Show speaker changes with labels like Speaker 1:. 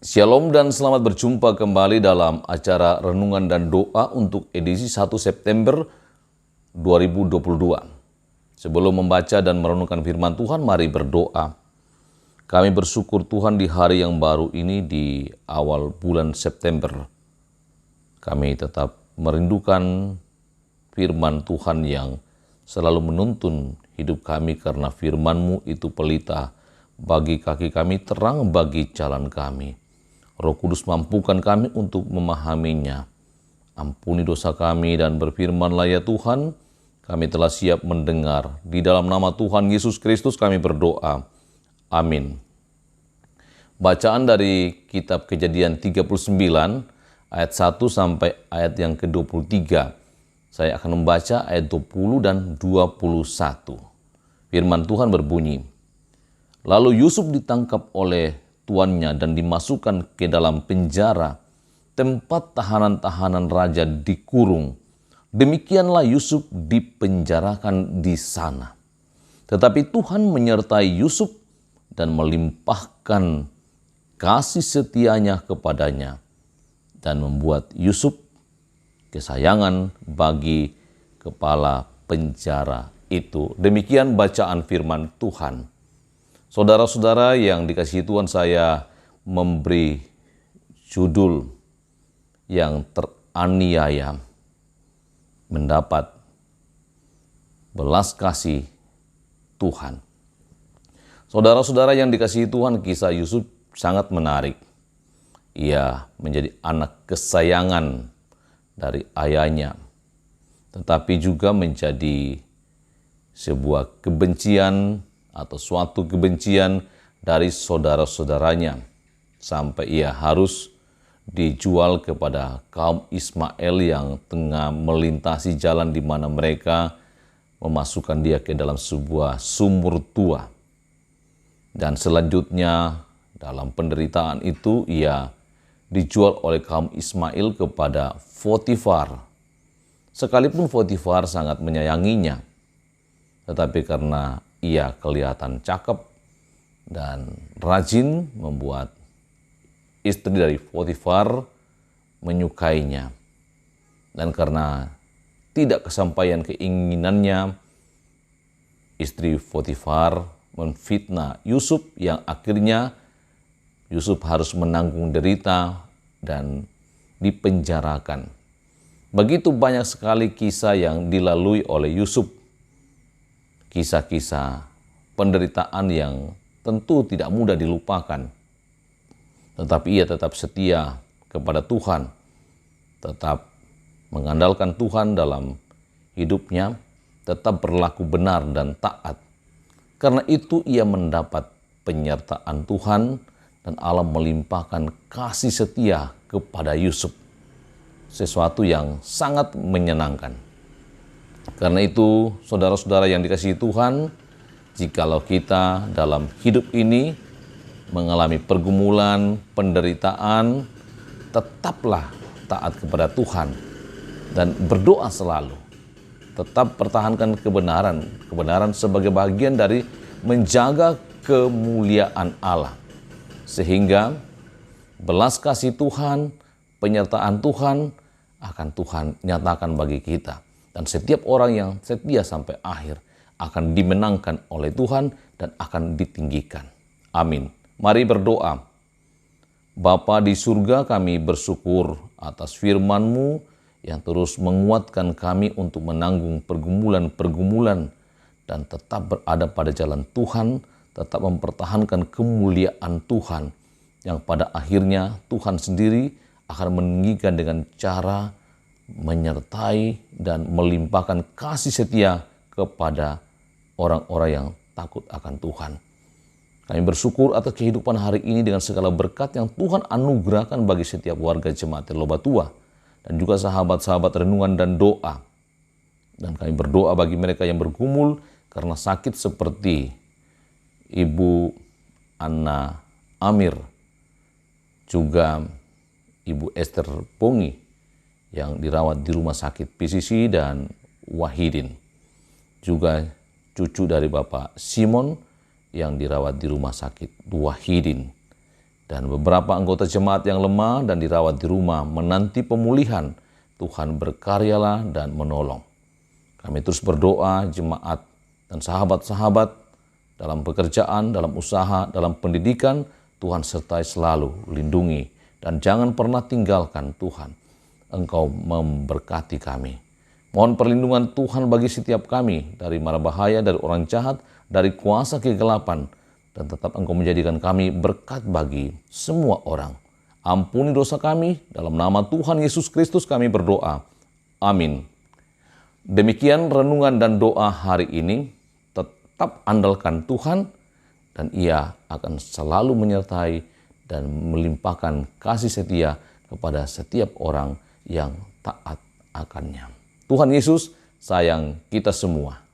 Speaker 1: Shalom dan selamat berjumpa kembali dalam acara Renungan dan Doa untuk edisi 1 September 2022. Sebelum membaca dan merenungkan firman Tuhan, mari berdoa. Kami bersyukur Tuhan di hari yang baru ini di awal bulan September. Kami tetap merindukan firman Tuhan yang selalu menuntun hidup kami karena firman-Mu itu pelita bagi kaki kami, terang bagi jalan kami. Roh Kudus mampukan kami untuk memahaminya. Ampuni dosa kami dan berfirmanlah ya Tuhan, kami telah siap mendengar. Di dalam nama Tuhan Yesus Kristus kami berdoa. Amin. Bacaan dari kitab Kejadian 39 ayat 1 sampai ayat yang ke-23. Saya akan membaca ayat 20 dan 21. Firman Tuhan berbunyi, lalu Yusuf ditangkap oleh tuannya dan dimasukkan ke dalam penjara, tempat tahanan-tahanan raja dikurung. Demikianlah Yusuf dipenjarakan di sana. Tetapi Tuhan menyertai Yusuf dan melimpahkan kasih setianya kepadanya dan membuat Yusuf kesayangan bagi kepala penjara itu. Demikian bacaan firman Tuhan. Saudara-saudara yang dikasihi Tuhan, saya memberi judul yang teraniaya mendapat belas kasih Tuhan. Saudara-saudara yang dikasihi Tuhan, kisah Yusuf sangat menarik. Ia menjadi anak kesayangan dari ayahnya, tetapi juga menjadi sebuah kebencian atau suatu kebencian dari saudara-saudaranya, sampai ia harus dijual kepada kaum Ismail yang tengah melintasi jalan di mana mereka memasukkan dia ke dalam sebuah sumur tua. Dan selanjutnya dalam penderitaan itu ia dijual oleh kaum Ismail kepada Potifar. Sekalipun Potifar sangat menyayanginya, tetapi karena ia kelihatan cakep dan rajin, membuat istri dari Potifar menyukainya. Dan karena tidak kesampaian keinginannya, istri Potifar menfitnah Yusuf yang akhirnya Yusuf harus menanggung derita dan dipenjarakan. Begitu banyak sekali kisah yang dilalui oleh Yusuf. Kisah-kisah penderitaan yang tentu tidak mudah dilupakan. Tetapi ia tetap setia kepada Tuhan, tetap mengandalkan Tuhan dalam hidupnya, tetap berlaku benar dan taat. Karena itu ia mendapat penyertaan Tuhan dan Allah melimpahkan kasih setia kepada Yusuf. Sesuatu yang sangat menyenangkan. Karena itu, saudara-saudara yang dikasihi Tuhan, jikalau kita dalam hidup ini mengalami pergumulan, penderitaan, tetaplah taat kepada Tuhan dan berdoa selalu. Tetap pertahankan kebenaran sebagai bagian dari menjaga kemuliaan Allah. Sehingga belas kasih Tuhan, penyertaan Tuhan akan Tuhan nyatakan bagi kita. Dan setiap orang yang setia sampai akhir akan dimenangkan oleh Tuhan dan akan ditinggikan. Amin. Mari berdoa. Bapa di surga, kami bersyukur atas firman-Mu yang terus menguatkan kami untuk menanggung pergumulan-pergumulan dan tetap berada pada jalan Tuhan, tetap mempertahankan kemuliaan Tuhan yang pada akhirnya Tuhan sendiri akan meninggikan dengan cara menyertai dan melimpahkan kasih setia kepada orang-orang yang takut akan Tuhan. Kami bersyukur atas kehidupan hari ini dengan segala berkat yang Tuhan anugerahkan bagi setiap warga jemaat Lobatua dan juga sahabat-sahabat renungan dan doa. Dan kami berdoa bagi mereka yang bergumul karena sakit seperti Ibu Anna Amir, juga Ibu Esther Pongi yang dirawat di rumah sakit PCC dan Wahidin. Juga cucu dari Bapak Simon yang dirawat di rumah sakit Wahidin. Dan beberapa anggota jemaat yang lemah dan dirawat di rumah menanti pemulihan, Tuhan berkaryalah dan menolong. Kami terus berdoa jemaat dan sahabat-sahabat dalam pekerjaan, dalam usaha, dalam pendidikan, Tuhan sertai selalu, lindungi, dan jangan pernah tinggalkan Tuhan. Engkau memberkati kami. Mohon perlindungan Tuhan bagi setiap kami dari mara bahaya, dari orang jahat, dari kuasa kegelapan, dan tetap Engkau menjadikan kami berkat bagi semua orang. Ampuni dosa kami, dalam nama Tuhan Yesus Kristus kami berdoa. Amin. Demikian renungan dan doa hari ini. Tetap andalkan Tuhan, dan Ia akan selalu menyertai dan melimpahkan kasih setia kepada setiap orang yang taat akannya. Tuhan Yesus sayang kita semua.